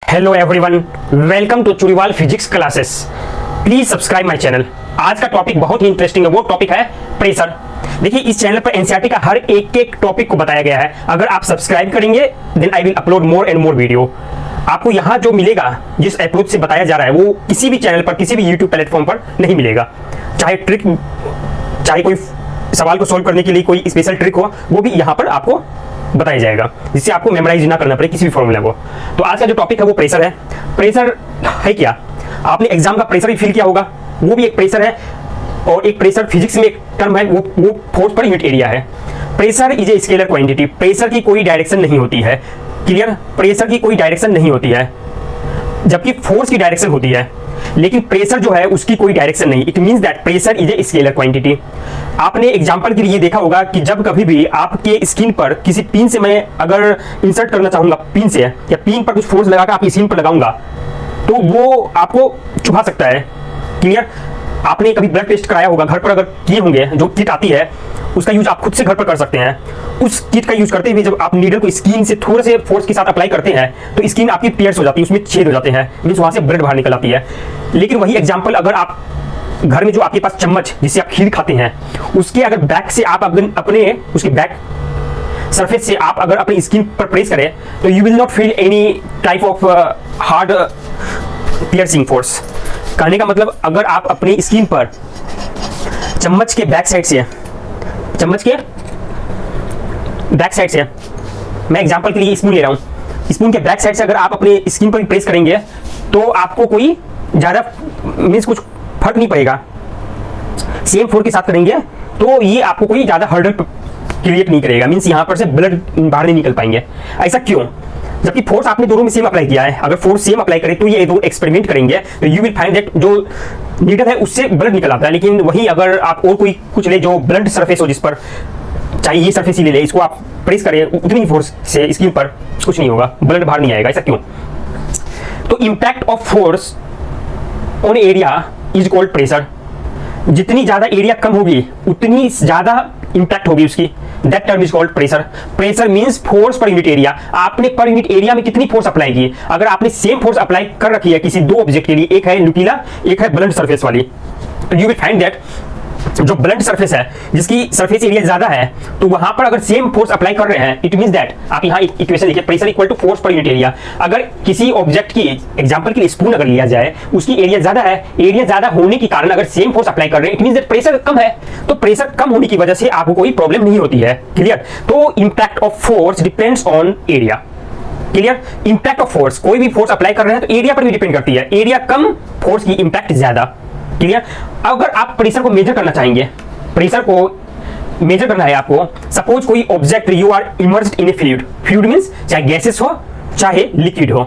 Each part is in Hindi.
Hello everyone, welcome to Churiwal physics classes. Please subscribe my channel. आज का टॉपिक बहुत ही इंटरेस्टिंग है। वो टॉपिक है प्रेशर। देखिए, इस चैनल पर एनसीईआरटी का हर एक टॉपिक को बताया गया है। अगर आप सब्सक्राइब करेंगे then I will upload more and more videos. आपको यहाँ जो मिलेगा, जिस अप्रोच से बताया जा रहा है, वो किसी भी चैनल पर, किसी भी यूट्यूब प्लेटफॉर्म पर नहीं मिलेगा। चाहे ट्रिक, चाहे कोई सवाल को सोल्व करने के लिए कोई स्पेशल ट्रिक हो, वो भी यहाँ पर आपको बताया जाएगा, जिससे आपको मेमोराइज ना करना पड़े किसी भी फॉर्मूला को। तो आज का जो टॉपिक है वो प्रेशर है। प्रेशर है क्या? आपने एग्जाम का प्रेशर भी फील किया होगा, वो भी एक प्रेशर है। और एक प्रेशर फिजिक्स में एक टर्म है, वो फोर्स पर यूनिट एरिया है। Pressure is a scalar quantity. Pressure की कोई डायरेक्शन नहीं होती है। क्लियर? प्रेशर की कोई डायरेक्शन नहीं होती है, जबकि फोर्स की डायरेक्शन होती है। लेकिन प्रेशर जो है उसकी कोई डायरेक्शन नहीं। It means that pressure is a scalar quantity. आपने एग्जांपल के लिए देखा होगा कि जब कभी भी आपके स्किन पर किसी पिन से मैं अगर इंसर्ट करना चाहूंगा, पिन से या पिन पर कुछ फोर्स लगाकर आपकी स्किन पर लगाऊंगा, तो वो आपको चुभा सकता है। क्लियर? आपने कभी ब्लड टेस्ट कराया होगा, घर पर अगर किए होंगे, जो किट आती है उसका यूज आप खुद से घर पर कर सकते हैं। उस किट का यूज करते हुए जब आप नीडल को स्किन से थोड़े से फोर्स के साथ अप्लाई करते हैं तो स्किन आपकी पियर्स हो जाती है, उसमें छेद हो जाते हैं, मींस वहां से ब्लड बाहर निकल आती है। लेकिन वही एग्जांपल अगर आप घर में जो आपके पास चम्मच जिससे आप खीर खाते हैं, उसके अगर बैक से आप अपने उसके बैक सरफेस से आप अगर अपनी स्किन पर प्रेस करें तो you will not feel any type of hard piercing force. कहने का मतलब, अगर आप अपनी स्किन पर चम्मच के बैक साइड से, मैं एग्जांपल के लिए स्पून ले रहा हूं, स्पून के बैक साइड से अगर आप अपने स्किन पर प्रेस करेंगे तो आपको कोई ज्यादा मींस कुछ फर्क नहीं पड़ेगा। सेम फोर्स के साथ करेंगे तो ये आपको कोई ज्यादा हर्डल क्रिएट नहीं करेगा, मींस यहां पर से ब्लड बाहर नहीं निकल पाएंगे। ऐसा क्यों? जबकि फोर्स आपने दोनों में सेम अप्लाई किया है। अगर फोर्स सेम अप्लाई करें तो ये दो एक्सपेरिमेंट करेंगे तो यू विल फाइंड दैट जो नीडल है उससे ब्लड निकल आता है। लेकिन वही अगर आप और कोई कुछ ले जो ब्लंट सरफेस हो, जिस पर चाहे ये सरफेस ही ले ले, इसको आप प्रेस करें उतनी फोर्स से स्किन पर, कुछ नहीं होगा, ब्लड बाहर नहीं आएगा। ऐसा क्यों? तो impact of force on area is called pressure. जितनी ज्यादा एरिया कम होगी उतनी ज्यादा इंपैक्ट होगी उसकी। That term is called pressure. Pressure means force per unit area. आपने पर यूनिट एरिया में कितनी फोर्स अप्लाई की। अगर आपने सेम फोर्स अप्लाई कर रखी है किसी दो ऑब्जेक्ट के लिए, एक है न्यूक्लियर, एक है ब्लंट सरफेस वाली, तो यू विल फाइंड दैट जो ब्लंट सरफेस है, जिसकी सरफेस एरिया ज्यादा है, तो वहां पर अगर सेम फोर्स अप्लाई कर रहे हैं, इट मींस दैट आप यहां इक्वेशन लिखिए, pressure equal to force per unit area. अगर किसी ऑब्जेक्ट की एग्जांपल के लिए स्पून अगर लिया जाए, उसकी एरिया ज्यादा है, एरिया ज्यादा होने के कारण अगर सेम फोर्स अप्लाई कर रहे हैं, इट मींस दैट प्रेशर कम है। तो प्रेशर कम होने की वजह से आपको कोई प्रॉब्लम नहीं होती है। क्लियर? तो impact of force depends on area. Clear? Impact of force, कोई भी फोर्स अप्लाई कर रहे हैं तो एरिया पर भी डिपेंड करती है। एरिया कम, फोर्स की इंपैक्ट ज्यादा। क्लियर? अगर आप प्रेशर को मेजर करना चाहेंगे, प्रेशर को मेजर करना है आपको, सपोज कोई object, you are immersed in a fluid. Fluid means चाहे गैसेस हो चाहे लिक्विड हो।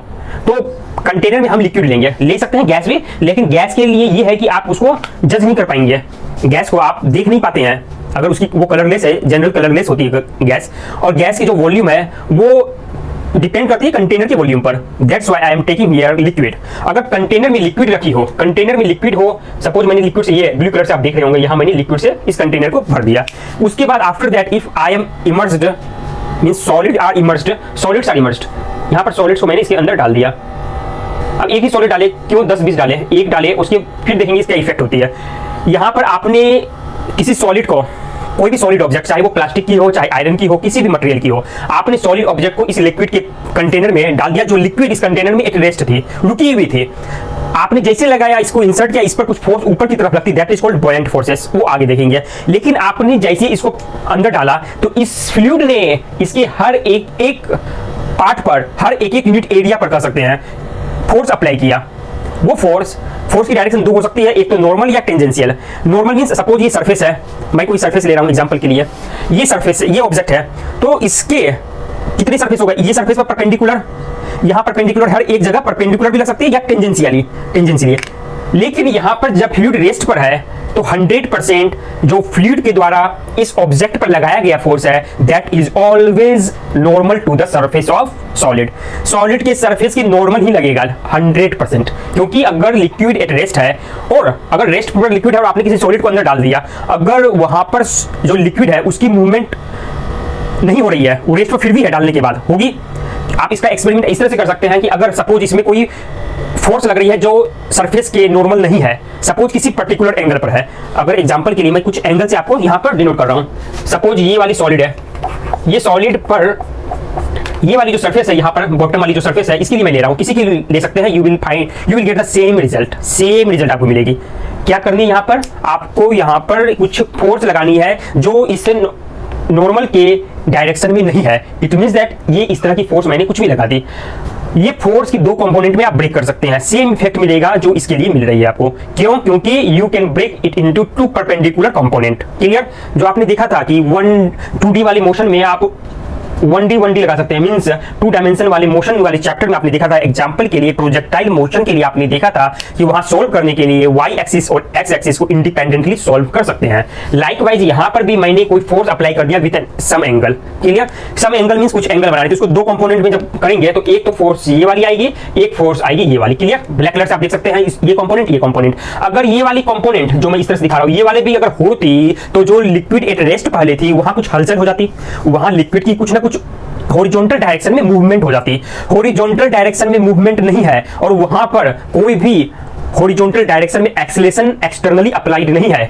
तो कंटेनर में हम लिक्विड लेंगे, ले सकते हैं गैस भी, लेकिन गैस के लिए ये है कि आप उसको जज नहीं कर पाएंगे। गैस को आप देख नहीं पाते हैं, अगर उसकी वो कलरलेस है, जनरल कलरलेस होती है गैस। और गैस की जो वॉल्यूम है वो डिपेंड करती है कंटेनर के वॉल्यूम पर। That's why I am taking here liquid. अगर कंटेनर में लिक्विड रखी हो, कंटेनर में लिक्विड हो, सपोज मैंने लिक्विड से, ये ब्लू कलर से आप देख रहे होंगे, यहां मैंने लिक्विड से इस कंटेनर को भर दिया। उसके बाद after that if I am immersed means solid are immersed, solids are immersed, यहां पर सॉलिड्स को मैंने इसके अंदर डाल दिया। अब एक ही सॉलिड डाले, क्यों 10-20 डाले? एक डाले, उसके फिर देखेंगे इसका इफेक्ट होती है। यहां पर आपने किसी सॉलिड को, कोई भी सॉलिड ऑब्जेक्ट, चाहे वो प्लास्टिक की हो, चाहे आयरन की हो, किसी भी मटेरियल की हो, आपने सॉलिड ऑब्जेक्ट को इस लिक्विड के कंटेनर में डाल दिया। जो लिक्विड इस कंटेनर में एट रेस्ट थी, रुकी हुई थी, आपने जैसे लगाया, इसको इंसर्ट किया, इस पर कुछ फोर्स ऊपर की तरफ लगती, that is called buoyant forces, वो आगे देखेंगे। लेकिन आपने जैसे इसको अंदर डाला तो इस फ्लूइड ने इसके हर एक पार्ट पर, हर एक यूनिट एरिया पर, कर सकते हैं, फोर्स अप्लाई किया। वो फोर्स की डायरेक्शन दो हो सकती है, एक तो नॉर्मल या टेंजेंशियल। नॉर्मल मींस सपोज ये सरफेस है, मैं कोई सरफेस ले रहा हूं एग्जांपल के लिए, ये सरफेस, ये ऑब्जेक्ट है, तो इसके कितने सरफेस होगा? ये सरफेस पर परपेंडिकुलर, यहां परपेंडिकुलर, हर एक जगह परपेंडिकुलर भी लग सकती है या टेंजेंशियली। लेकिन यहां पर जब फ्लूइड रेस्ट पर है तो 100% जो फ्लूइड के द्वारा इस ऑब्जेक्ट पर लगाया गया फोर्स है, that is always normal to the surface of solid. Solid के सरफेस की नॉर्मल ही लगेगा 100%, क्योंकि अगर लिक्विड एट रेस्ट है, और अगर रेस्ट पर लिक्विड है और आपने किसी सॉलिड को अंदर डाल दिया, अगर वहां पर जो लिक्विड है उसकी मूवमेंट नहीं हो रही है, वो रेस्ट पर फिर भी है, डालने के बाद होगी, आप इसका एक्सपेरिमेंट इस तरह से कर सकते हैं कि अगर सपोज इसमें कोई फोर्स लग रही है जो सरफेस के नॉर्मल नहीं है, सपोज किसी पर्टिकुलर एंगल पर है। अगर एग्जांपल के लिए मैं कुछ एंगल से आपको यहां पर डिनोट कर रहा हूं। सपोज ये वाली सॉलिड है, ये सॉलिड पर ये वाली जो सरफेस है, यहाँ पर बॉटम वाली जो सरफेस है, इसके लिए मैं ले रहा हूं, किसी के लिए ले सकते हैं। You will get the same result आपको मिलेगी। क्या करनी है यहाँ पर, आपको यहाँ पर कुछ फोर्स लगानी है जो इससे नॉर्मल के डायरेक्शन में नहीं है। इट मींस दैट ये इस तरह की फोर्स मैंने कुछ भी लगा दी, ये फोर्स की दो कंपोनेंट में आप ब्रेक कर सकते हैं, सेम इफेक्ट मिलेगा जो इसके लिए मिल रही है आपको। क्यों? क्योंकि you can break it into two perpendicular component. Clear? जो आपने देखा था कि 2D वाले मोशन में आप 1D लगा सकते हैं, मींस 2 डायमेंशन वाले मोशन वाले चैप्टर में आपने देखा था। एग्जांपल के लिए प्रोजेक्टाइल मोशन के लिए आपने देखा था कि वहां सोल्व करने के लिए y एक्सिस और x एक्सिस को इंडिपेंडेंटली सोल्व कर सकते हैं। लाइकवाइज यहां पर भी मैंने कोई फोर्स अप्लाई कर दिया with some angle. Clear? Some angle means कुछ एंगल बना रहे थे, उसको दो कंपोनेंट में जब करेंगे तो एक तो फोर्स ये वाली आएगी, एक फोर्स आएगी ये वाली। क्लियर? ब्लैक कलर से आप देख सकते हैं ये कंपोनेंट। अगर ये वाली कंपोनेंट जो मैं इस तरह से दिखा रहा हूं, ये वाले भी अगर होती तो जो लिक्विड एट रेस्ट पहले थी वहां कुछ हलचल हो जाती, वहां लिक्विड की कुछ ना कुछ हॉरिजॉन्टल डायरेक्शन में मूवमेंट हो जाती। हॉरिजॉन्टल डायरेक्शन में मूवमेंट नहीं है और वहां पर कोई भी हॉरिजॉन्टल डायरेक्शन में एक्सेलरेशन एक्सटर्नली अप्लाइड नहीं है,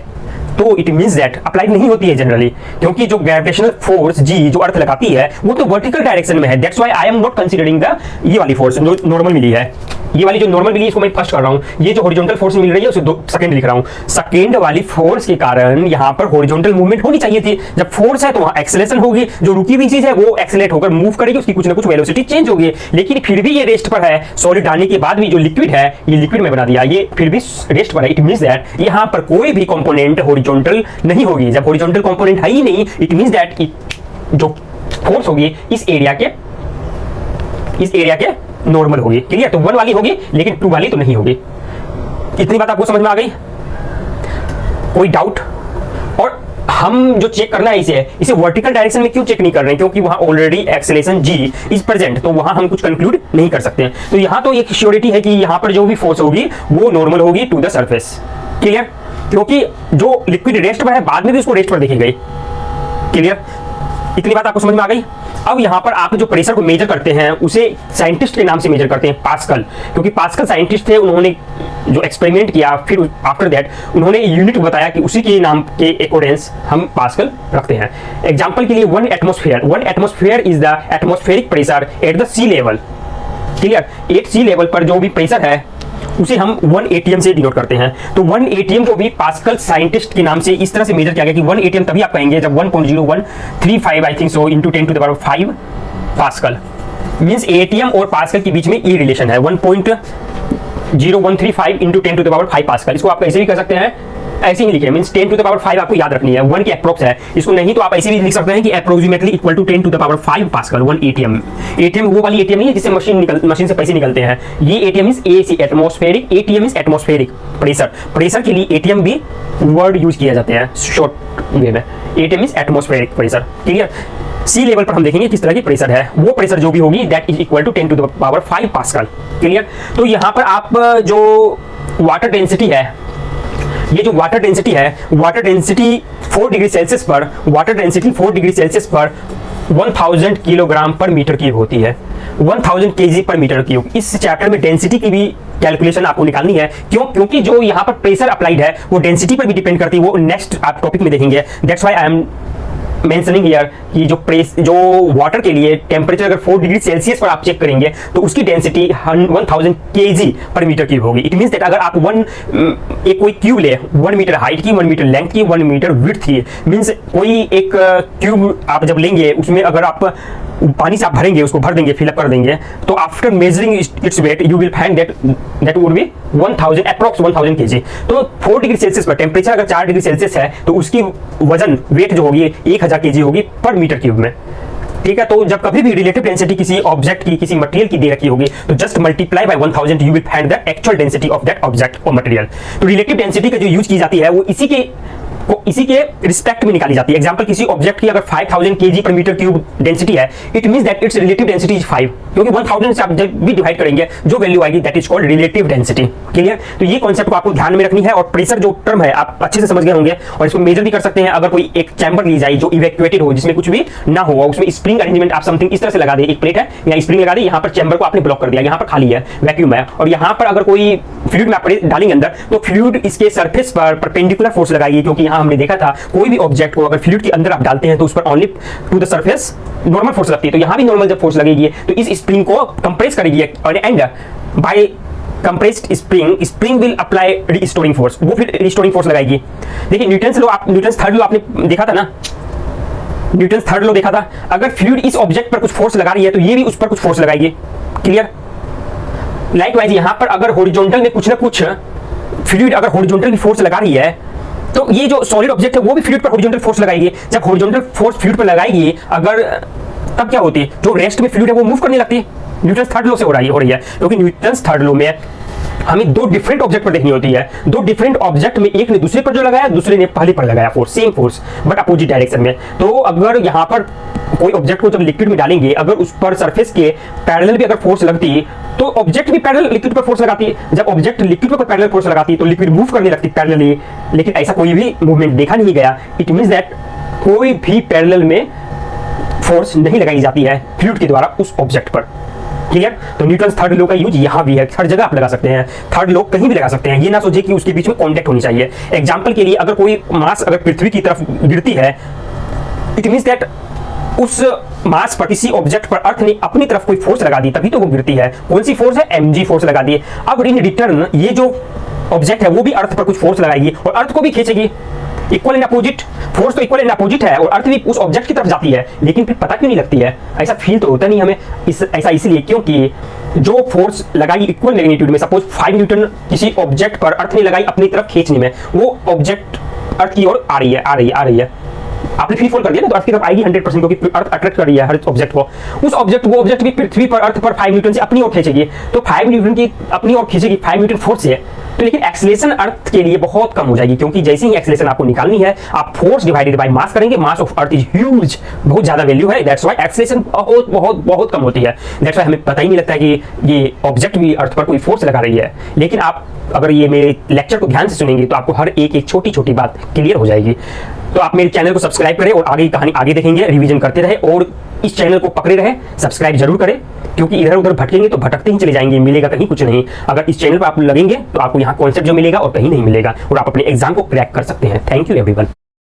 तो इट मींस दैट अप्लाइड नहीं होती है जनरली, क्योंकि जो ग्रेविटेशनल फोर्स G जो अर्थ लगाती है वो तो वर्टिकल डायरेक्शन में है। That's why I am not considering the ये वाली फोर्स जो नॉर्मल मिली है। ये वाली जो नॉर्मल मिली है इसको मैं फर्स्ट कर रहा हूं, ये जो हॉरिजॉन्टल फोर्स मिल रही है उसे सेकंड लिख रहा हूं। सेकंड वाली फोर्स के कारण यहां पर हॉरिजॉन्टल मूवमेंट होनी चाहिए थी। जब फोर्स है तो वहां एक्सेलरेशन होगी, जो रुकी हुई चीज है वो एक्सेलरेट होकर मूव करेगी, उसकी कुछ ना कुछ वेलोसिटी चेंज होगी। लेकिन फिर भी ये रेस्ट पर है, सॉलिड डालने के बाद भी जो लिक्विड है, ये लिक्विड में बना दिया, ये फिर भी रेस्ट पर है। इट मींस दैट यहां पर कोई भी कंपोनेंट हॉरिजॉन्टल नहीं होगी। जब हॉरिजॉन्टल कंपोनेंट है ही नहीं, इट मींस दैट जो फोर्स होगी इस एरिया के नॉर्मल होगी। क्लियर? तो 1 वाली होगी लेकिन 2 वाली तो नहीं होगी। इतनी बात आपको समझ में आ गई? कोई डाउट? और हम जो चेक करना है इसे वर्टिकल डायरेक्शन में क्यों चेक नहीं कर रहे हैं? क्योंकि वहां already acceleration G is present, तो वहां हम कुछ कंक्लूड नहीं कर सकते हैं। तो यहां तो एक श्योरिटी है कि यहां पर जो भी फोर्स होगी वो नॉर्मल होगी टू द सरफेस। क्लियर? क्योंकि जो लिक्विड रेस्ट पर है बाद में भी उसको रेस्ट पर देखी गई। क्लियर? इतनी बात आपको समझ में आ गई? अब यहां पर आप जो प्रेशर को मेजर करते हैं उसे साइंटिस्ट के नाम से मेजर करते हैं, पास्कल। क्योंकि पास्कल साइंटिस्ट थे, उन्होंने जो एक्सपेरिमेंट किया फिर आफ्टर दैट उन्होंने यूनिट बताया कि उसी के नाम के अकॉर्डेंस हम पास्कल रखते हैं। एग्जांपल के लिए 1 atmosphere is the atmospheric pressure at the sea level. Clear? At sea level पर जो भी प्रेशर है उसे हम 1 atm से डिनोट करते हैं। तो 1 atm को भी पास्कल साइंटिस्ट के नाम से इस तरह से मेजर किया गया कि 1 atm तभी आप कहेंगे जब 1.0135 I think so into 10 to the power 5 pascal. Means atm और पास्कल के बीच में ये रिलेशन है 1.0135 into 10 to the power 5 pascal. इसको आप ऐसे भी कर सकते हैं, ऐसे ही लिखे, मींस 10 टू द पावर 5 आपको याद रखनी है, 1 के अप्रोक्स है। इसको नहीं तो आप ऐसे भी लिख सकते हैं कि approximately equal to 10 to the power 5 pascal 1 atm। atm वो वाली atm नहीं है जिससे मशीन से पैसे निकलते हैं। ये atm is AC atmospheric, atm is atmospheric pressure के लिए atm भी वर्ड यूज किया जाते हैं शॉर्ट वे में। atm is atmospheric pressure. Clear? Sea level पर हम देखेंगे किस तरह की प्रेशर है, वो प्रेशर जो भी होगी that is equal to 10 to the power 5 pascal. Clear? तो यहाँ पर आप जो वाटर डेंसिटी है, ये जो वाटर डेंसिटी 4 डिग्री सेल्सियस पर 1000 किलोग्राम पर मीटर क्यूब होती है, 1000 kg पर मीटर क्यूब। इस चैप्टर में डेंसिटी की भी कैलकुलेशन आपको निकालनी है। क्यों? क्योंकि जो यहाँ पर प्रेशर अप्लाइड है वो डेंसिटी पर भी डिपेंड करती है, वो नेक्स्ट आप टॉपिक में देखेंगे। That's why I am mentioning here कि जो वाटर के लिए टेम्परेचर अगर 4 डिग्री सेल्सियस पर आप चेक करेंगे तो उसकी डेंसिटी 1000 kg पर मीटर क्यूब होगी। इट मींस दैट अगर आप एक कोई क्यूब ले 1 मीटर हाइट की, 1 मीटर लेंथ की, 1 मीटर विड्थ की, मींस कोई एक क्यूब आप जब लेंगे उसमें अगर आप पानी से आप भरेंगे, उसको भर देंगे, फिलअप कर देंगे, तो after measuring its weight you will find that would be 1000 approx 1000 kg। तो 4 डिग्री सेल्सियस पर टेम्परेचर अगर 4 डिग्री सेल्सियस है तो उसकी वजन वेट जो होगी 1000 kg होगी पर मीटर क्यूब में। ठीक है? तो जब कभी भी रिलेटिव डेंसिटी किसी ऑब्जेक्ट की, किसी मटेरियल की दे रखी होगी तो just multiply by 1000 you will find the actual density of that object और मटेरियल। तो रिलेटिव डेंसिटी का जो यूज की जाती है वो इसी के को इसी के रिस्पेक्ट में निकाली जाती है। एग्जांपल, किसी ऑब्जेक्ट की अगर 5000 kg पर मीटर क्यूब डेंसिटी है, it means that it's relative density is 5, क्योंकि 1000 से आप जब भी डिवाइड करेंगे जो वैल्यू आएगी that is called relative density. Clear? तो ये कॉन्सेप्ट को आपको ध्यान में रखनी है। और प्रेशर जो टर्म है आप अच्छे से समझ गए होंगे, और इसको मेजर भी कर सकते हैं। अगर कोई एक चैम्बर ली जाए जो इवैक्यूएटेड हो, जिसमें कुछ भी ना हो, उसमें स्प्रिंग अरेंजमेंट आप समथिंग इस तरह से लगा दे, एक प्लेट है या स्प्रिंग लगा दे, यहाँ पर चैम्बर को आपने ब्लॉक कर दिया, यहाँ पर खाली है, वैक्यूम है, और यहाँ पर अगर कोई फ्लूइड में आप डालेंगे अंदर, तो फ्लूइड इसके सरफेस पर परपेंडिकुलर फोर्स लगाएगी, क्योंकि यहाँ हमने देखा था कोई भी ऑब्जेक्ट को अगर फ्लूइड के अंदर आप डालते हैं तो उस पर only to the surface normal force लगती है। तो यहाँ भी नॉर्मल जब फोर्स लगेगी तो इस स्प्रिंग को कंप्रेस करेगी, and by compressed spring will apply restoring force, वो फिर रिस्टोरिंग फोर्स लगाएगी। देखिए न्यूटन्स थर्ड लॉ आपने देखा था ना, न्यूटन्स थर्ड लॉ देखा था। अगर फ्लूइड इस ऑब्जेक्ट पर कुछ फोर्स लगा रही है तो ये भी उस पर कुछ फोर्स लगाएगी। क्लियर? लाइकवाइज यहाँ पर अगर हॉरिजॉन्टल में कुछ ना कुछ फ्लूइड अगर हॉरिजॉन्टल की फोर्स लगा रही है, तो ये जो सॉलिड ऑब्जेक्ट है वो भी फ्लूइड पर हॉरिजॉन्टल फोर्स लगाएगी। जब हॉरिजॉन्टल फोर्स फ्लूइड पर लगाएगी अगर, तब क्या होती है, जो रेस्ट में फ्लूइड है वो मूव करने लगती है। न्यूटन्स थर्ड लॉ से हो रही है, क्योंकि न्यूटन्स थर्ड लॉ में हमें दो डिफरेंट ऑब्जेक्ट पर देखनी होती है। दो डिफरेंट ऑब्जेक्ट में एक ने दूसरे पर जो लगाया, दूसरे ने पहले पर लगाया force, same force but opposite direction में। तो अगर यहाँ पर कोई ऑब्जेक्ट को जब लिक्विड में डालेंगे, अगर उस पर सरफेस के पैरेलल भी अगर फोर्स लगती तो ऑब्जेक्ट भी पैरेलल लिक्विड पर फोर्स लगाती है। जब ऑब्जेक्ट लिक्विड पर पैरेलल फोर्स लगाती है तो लिक्विड मूव करने लगती पैरेलली, लेकिन ऐसा कोई भी मूवमेंट देखा नहीं गया। इट मींस दैट कोई भी पैरेलल में फोर्स नहीं लगाई जाती है फ्लूइड के द्वारा उस ऑब्जेक्ट पर। क्लियर? तो न्यूटन्स थर्ड लॉ का यूज यहाँ भी है, हर जगह आप लगा सकते हैं। थर्ड लॉ कहीं भी लगा सकते हैं, ये ना सोचे कि उसके बीच में कांटेक्ट होनी चाहिए। एग्जांपल के लिए, अगर कोई मास अगर पृथ्वी की तरफ गिरती है, इट मींस दैट उस मास पर किसी ऑब्जेक्ट पर अर्थ ने अपनी तरफ कोई फोर्स लगा दी, तभी तो वो गिरती है। कौन सी फोर्स है? mg फोर्स लगा दी। अब इन रिटर्न ये जो ऑब्जेक्ट है वो भी अर्थ पर कुछ फोर्स लगाएगी और अर्थ को भी खींचेगी। इक्वल एंड अपोजिट फोर्स, तो इक्वल एंड अपोजिट है और अर्थ भी उस ऑब्जेक्ट की तरफ जाती है, लेकिन फिर पता क्यों नहीं लगती है? ऐसा फील तो होता नहीं हमें। ऐसा इसलिए क्योंकि जो फोर्स लगाई इक्वल मैग्नीट्यूड में, सपोज 5 न्यूटन किसी ऑब्जेक्ट पर अर्थ ने लगाई अपनी तरफ खींचने में, वो ऑब्जेक्ट अर्थ की ओर आ रही है। आपने फ्री फॉल कर दिया ना, तो अर्थ की तरफ आएगी 100%, क्योंकि अर्थ अट्रैक्ट कर रही है हर ऑब्जेक्ट को। वो ऑब्जेक्ट भी पृथ्वी पर अर्थ पर 5 न्यूटन से अपनी ओर खींचेगी, तो 5 न्यूटन की अपनी ओर खींचेगी 5 न्यूटन फोर्स से। तो लेकिन एक्सेलरेशन अर्थ के लिए बहुत कम हो जाएगी, क्योंकि जैसे ही एक्सेलरेशन आपको निकालनी है, आप फोर्स डिवाइडेड बाय मास करेंगे। Mass of earth is huge, बहुत ज्यादा वैल्यू है, दैट्स व्हाई एक्सेलरेशन बहुत कम होती है। दैट्स व्हाई हमें पता ही नहीं लगता कि ये ऑब्जेक्ट भी अर्थ पर कोई फोर्स लगा रही है। लेकिन आप अगर ये मेरे लेक्चर को ध्यान से सुनेंगे तो आपको हर एक छोटी बात क्लियर हो जाएगी। तो आप मेरे चैनल को सब्सक्राइब करें और आगे की कहानी आगे देखेंगे, रिवीजन करते रहे और इस चैनल को पकड़े रहे। सब्सक्राइब जरूर करें, क्योंकि इधर उधर भटकेंगे तो भटकते ही चले जाएंगे, मिलेगा कहीं कुछ नहीं। अगर इस चैनल पर आप लगेंगे तो आपको यहाँ कॉन्सेप्ट जो मिलेगा और कहीं नहीं मिलेगा, और आप अपने एग्जाम को क्रैक कर सकते हैं। Thank you everyone.